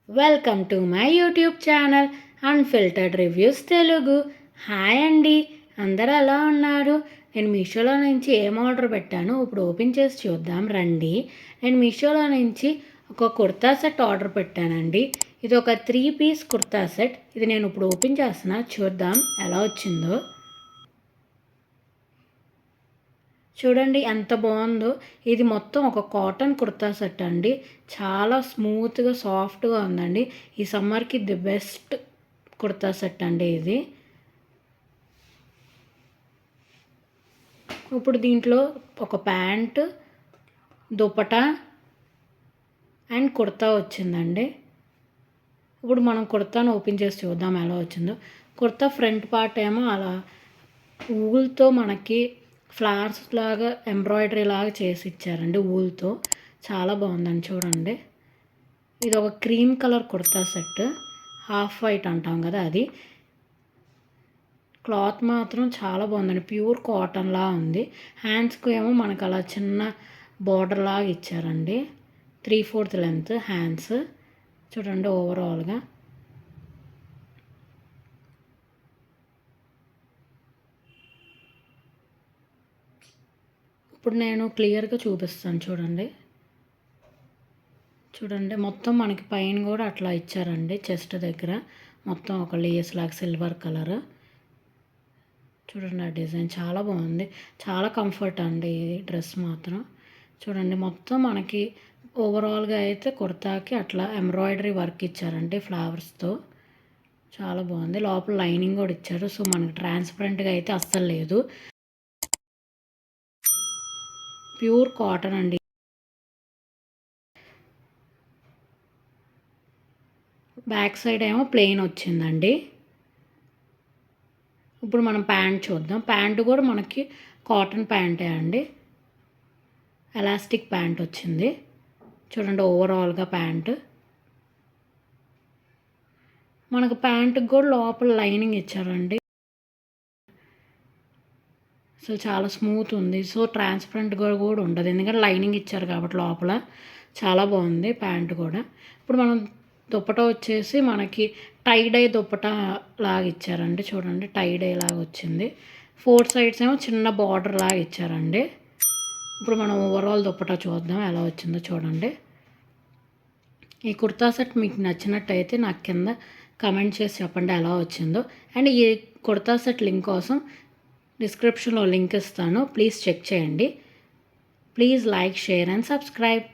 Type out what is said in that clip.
Welcome to my YouTube channel unfiltered reviews Telugu. Hi అండి, అందరూ ఎలా ఉన్నారు? నేను మీషోలో నుంచి ఏం ఆర్డర్ పెట్టాను ఇప్పుడు ఓపెన్ చేసి చూద్దాం రండి. నేను మీషోలో నుంచి ఒక కుర్తా సెట్ ఆర్డర్ పెట్టానండి. ఇది ఒక 3 పీస్ కుర్తా సెట్. ఇది నేను ఇప్పుడు ఓపెన్ చేస్తున్నా, చూద్దాం ఎలా వచ్చిందో. చూడండి ఎంత బాగుందో. ఇది మొత్తం ఒక కాటన్ కుర్తా సెట్ అండి. చాలా స్మూత్గా సాఫ్ట్గా ఉందండి. ఈ సమ్మర్కి ది బెస్ట్ కుర్తా సెట్ అండి ఇది. ఇప్పుడు దీంట్లో ఒక ప్యాంటు, దుపటా అండ్ కుర్తా వచ్చిందండి. ఇప్పుడు మనం కుర్తాను ఓపెన్ చేసి చూద్దాం ఎలా వచ్చిందో. కుర్తా ఫ్రంట్ పార్ట్ ఏమో అలా ఊల్తో మనకి ఫ్లవర్స్ లాగా ఎంబ్రాయిడరీ లాగా చేసి ఇచ్చారండి ఊల్తో. చాలా బాగుందండి చూడండి. ఇది ఒక cream colour kurta set, half white అంటాం కదా అది. క్లాత్ మాత్రం చాలా బాగుందండి, ప్యూర్ కాటన్లా ఉంది. హ్యాండ్స్కి ఏమో మనకు అలా చిన్న బార్డర్ లాగా ఇచ్చారండి. 3/4 లెంత్ హ్యాండ్స్ చూడండి ఓవరాల్గా. ఇప్పుడు నేను క్లియర్గా చూపిస్తాను చూడండి. చూడండి మొత్తం మనకి పైన కూడా అట్లా ఇచ్చారండి. చెస్ట్ దగ్గర మొత్తం ఒక లేస్ లాగా సిల్వర్ కలర్. చూడండి ఆ డిజైన్ చాలా బాగుంది. చాలా కంఫర్ట్ అండి ఈ డ్రెస్ మాత్రం. చూడండి మొత్తం మనకి ఓవరాల్గా అయితే కుర్తాకి అట్లా ఎంబ్రాయిడరీ వర్క్ ఇచ్చారండి ఫ్లవర్స్తో. చాలా బాగుంది. లోపల లైనింగ్ కూడా ఇచ్చారు. సో మనకి ట్రాన్స్పరెంట్గా అయితే అస్సలు లేదు, ప్యూర్ కాటన్ అండి. బ్యాక్ సైడ్ ఏమో ప్లెయిన్ వచ్చిందండి. ఇప్పుడు మనం ప్యాంట్ చూద్దాం. ప్యాంటు కూడా మనకి కాటన్ ప్యాంటే అండి. ఎలాస్టిక్ ప్యాంట్ వచ్చింది. చూడండి ఓవరాల్గా ప్యాంటు. మనకు ప్యాంటుకి కూడా లోపల లైనింగ్ ఇచ్చారండి. సో చాలా స్మూత్ ఉంది. సో ట్రాన్స్పరెంట్గా కూడా ఉండదు, ఎందుకంటే లైనింగ్ ఇచ్చారు కాబట్టి లోపల. చాలా బాగుంది ప్యాంటు కూడా. ఇప్పుడు మనం దుప్పటా వచ్చేసి మనకి టైడై దుప్పటా లాగా ఇచ్చారండి. చూడండి టైడై లాగా వచ్చింది. 4 సైడ్స్ ఏమో చిన్న బార్డర్ లాగా ఇచ్చారండి. ఇప్పుడు మనం ఓవరాల్ దుప్పటా చూద్దాం ఎలా వచ్చిందో చూడండి. ఈ కుర్తా సెట్ మీకు నచ్చినట్టయితే నాకు కింద కమెంట్ చేసి చెప్పండి ఎలా వచ్చిందో. అండ్ ఈ కుర్తా సెట్ లింక్ కోసం డిస్క్రిప్షన్లో లింక్ ఇస్తాను, ప్లీజ్ చెక్ చేయండి. Please like, share and subscribe.